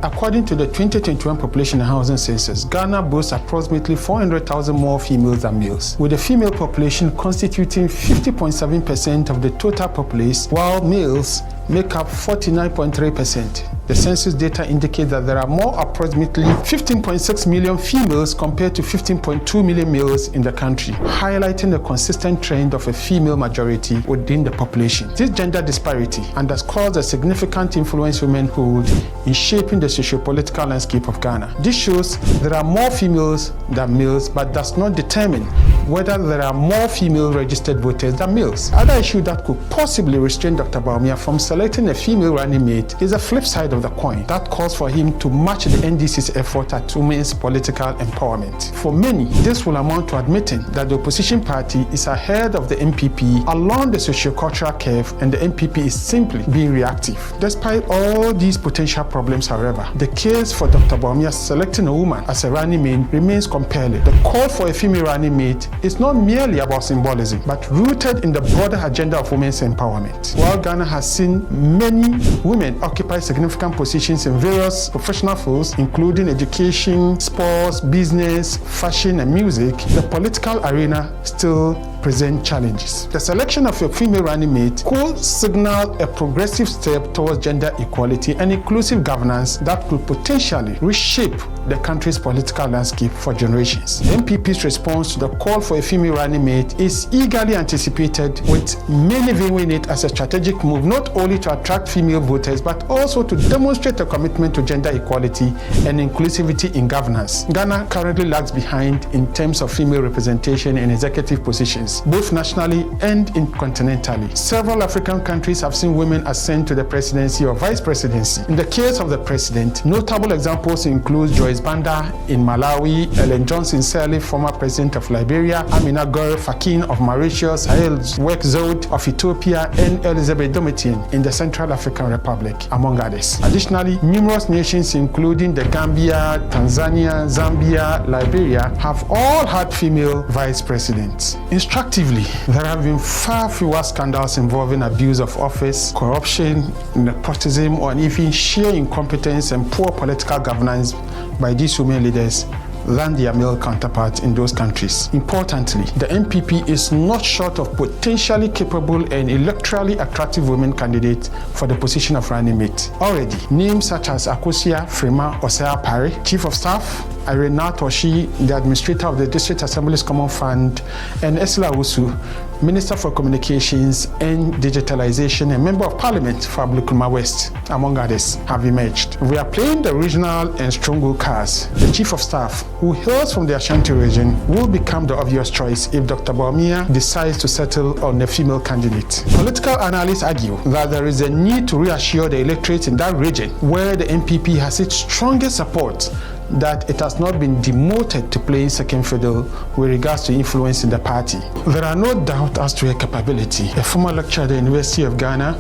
according to the 2021 Population and Housing Census, Ghana boasts approximately 400,000 more females than males, with the female population constituting 50.7% of the total populace, while males make up 49.3%. The census data indicate that there are more approximately 15.6 million females compared to 15.2 million males in the country, highlighting the consistent trend of a female majority within the population. This gender disparity underscores the significant influence women hold in shaping the socio-political landscape of Ghana. This shows there are more females than males, but does not determine whether there are more female registered voters than males. Other issue that could possibly restrain Dr. Bawumia from selecting a female running mate is the flip side of the coin that calls for him to match the NDC's effort at women's political empowerment. For many, this will amount to admitting that the opposition party is ahead of the MPP along the socio-cultural curve, and the MPP is simply being reactive. Despite all these potential problems, however, the case for Dr. Bawumia selecting a woman as a running mate remains compelling. The call for a female running mate is not merely about symbolism, but rooted in the broader agenda of women's empowerment. While Ghana has seen many women occupy significant positions in various professional fields, including education, sports, business, fashion, and music, the political arena still present challenges. The selection of a female running mate could signal a progressive step towards gender equality and inclusive governance that could potentially reshape the country's political landscape for generations. The MPP's response to the call for a female running mate is eagerly anticipated, with many viewing it as a strategic move not only to attract female voters but also to demonstrate a commitment to gender equality and inclusivity in governance. Ghana currently lags behind in terms of female representation in executive positions, both nationally and continentally. Several African countries have seen women ascend to the presidency or vice presidency. In the case of the president, notable examples include Joyce Banda in Malawi, Ellen Johnson Sirleaf, former president of Liberia, Amina Gore Fakin of Mauritius, Haile Zewde of Ethiopia, and Elizabeth Domitian in the Central African Republic, among others. Additionally, numerous nations including the Gambia, Tanzania, Zambia, Liberia have all had female vice presidents. Instructively, there have been far fewer scandals involving abuse of office, corruption, nepotism, or even sheer incompetence and poor political governance by these women leaders than their male counterparts in those countries. Importantly, the MPP is not short of potentially capable and electorally attractive women candidates for the position of running mate. Already, names such as Akosua Frema Osei, Chief of Staff, Irene Toshi, the Administrator of the District Assembly's Common Fund, and Esla Usu, Minister for Communications and Digitalization and Member of Parliament for Ablekuma West, among others, have emerged. We are playing the regional and stronghold cards. The Chief of Staff, who hails from the Ashanti region, will become the obvious choice if Dr. Bawumia decides to settle on a female candidate. Political analysts argue that there is a need to reassure the electorate in that region, where the MPP has its strongest support, that it has not been demoted to playing second fiddle with regards to influence in the party. There are no doubt as to her capability. A former lecturer at the University of Ghana,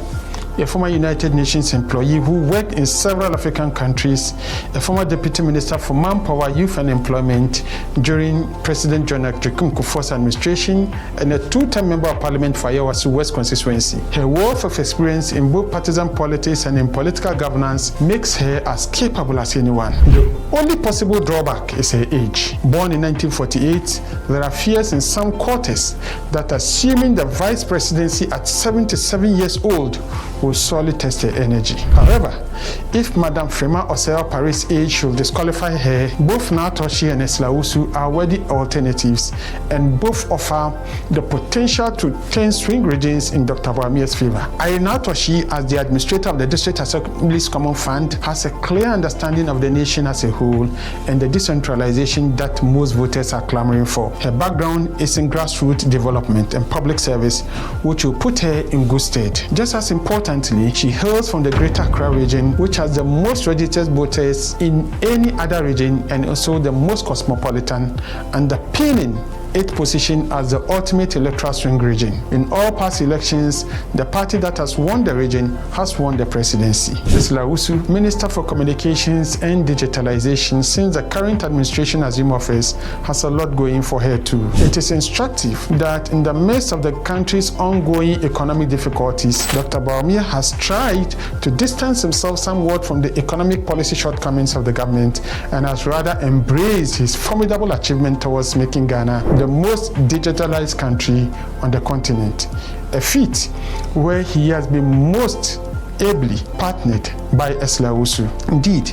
a former United Nations employee who worked in several African countries, a former Deputy Minister for Manpower, Youth and Employment during President John Kufuor's administration, and a two-time Member of Parliament for Yaw Osei West constituency. Her wealth of experience in both partisan politics and in political governance makes her as capable as anyone. The only possible drawback is her age. Born in 1948, there are fears in some quarters that assuming the vice presidency at 77 years old will sorely test her energy. However, if Madam Frema Osei's age should disqualify her, both Natoshi and Esla Usu are worthy alternatives, and both offer the potential to turn swing regions in Dr. Bawumia's favor. Natoshi, as the administrator of the District Assembly's Common Fund, has a clear understanding of the nation as a whole and the decentralization that most voters are clamoring for. Her background is in grassroots development and public service, which will put her in good stead. Just as importantly, she hails from the Greater Accra region, which has the most registered voters in any other region and also the most cosmopolitan, underpinning its position as the ultimate electoral swing region. In all past elections, the party that has won the region has won the presidency. Osei, Minister for Communications and Digitalization since the current administration assumed office, has a lot going for her too. It is instructive that in the midst of the country's ongoing economic difficulties, Dr. Bawumia has tried to distance himself somewhat from the economic policy shortcomings of the government and has rather embraced his formidable achievement towards making Ghana the most digitalized country on the continent, a feat where he has been most ably partnered by Osei. Indeed,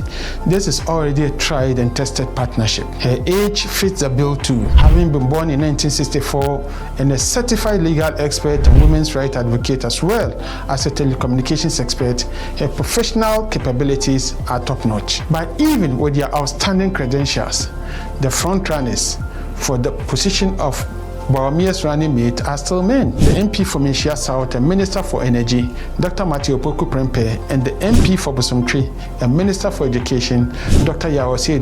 this is already a tried and tested partnership. Her age fits the bill too, having been born in 1964 and a certified legal expert and women's rights advocate as well as a telecommunications expert. Her professional capabilities are top-notch. But even with their outstanding credentials, the frontrunners for the position of Bawumia's running mate are still men. The MP for Menchia South and Minister for Energy, Dr. Matthew Opoku Prempeh, and the MP for Bosomtwe and Minister for Education, Dr. Yaw Osei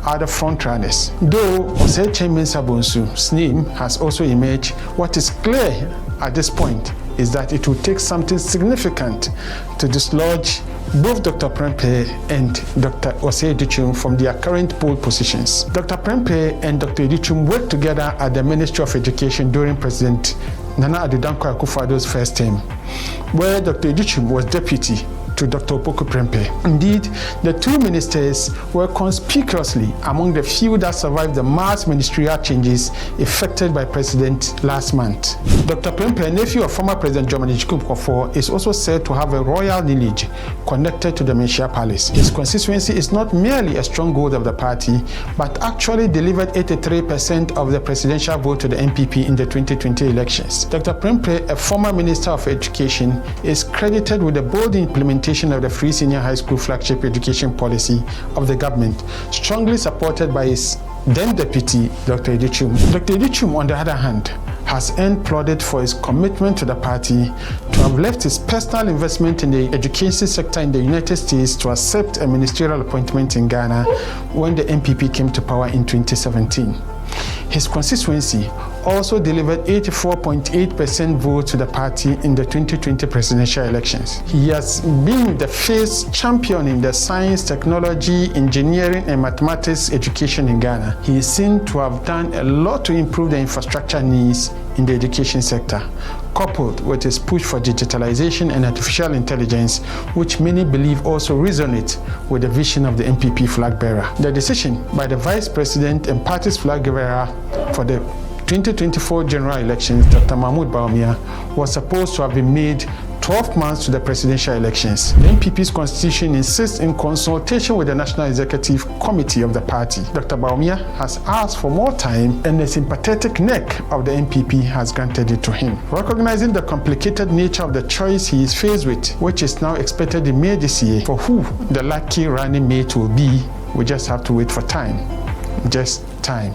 are the frontrunners. Though Osei Mensah-Bonsu's name has also emerged, what is clear at this point is that it will take something significant to dislodge both Dr. Prempeh and Dr. Osei from their current pole positions. Dr. Prempeh and Dr. worked together at the Ministry of Education during President Nana Adutwum Akufo-Addo's first term, where Dr. was deputy to Dr. Opoku Prempeh. Indeed, the two ministers were conspicuously among the few that survived the mass ministerial changes effected by President last month. Dr. Prempeh, nephew of former President John Mahama, is also said to have a royal lineage connected to the Menchia Palace. His constituency is not merely a stronghold of the party, but actually delivered 83% of the presidential vote to the NPP in the 2020 elections. Dr. Prempeh, a former Minister of Education, is credited with the bold implementation of the free senior high school flagship education policy of the government, strongly supported by his then deputy, Dr. Dr. on the other hand, has earned plaudit for his commitment to the party, to have left his personal investment in the education sector in the United States to accept a ministerial appointment in Ghana when the NPP came to power in 2017. His constituency also delivered 84.8% votes to the party in the 2020 presidential elections. He has been the first champion in the science, technology, engineering, and mathematics education in Ghana. He is seen to have done a lot to improve the infrastructure needs in the education sector, coupled with his push for digitalization and artificial intelligence, which many believe also resonates with the vision of the NPP flag bearer. The decision by the Vice President and party's flag bearer for the 2024 general elections, Dr. Bawumia, was supposed to have been made 12 months to the presidential elections. The NPP's constitution insists in consultation with the National Executive Committee of the party. Dr. Bawumia has asked for more time, and the sympathetic neck of the NPP has granted it to him. Recognizing the complicated nature of the choice he is faced with, which is now expected in May this year, for who the lucky running mate will be, we just have to wait for time. Just time.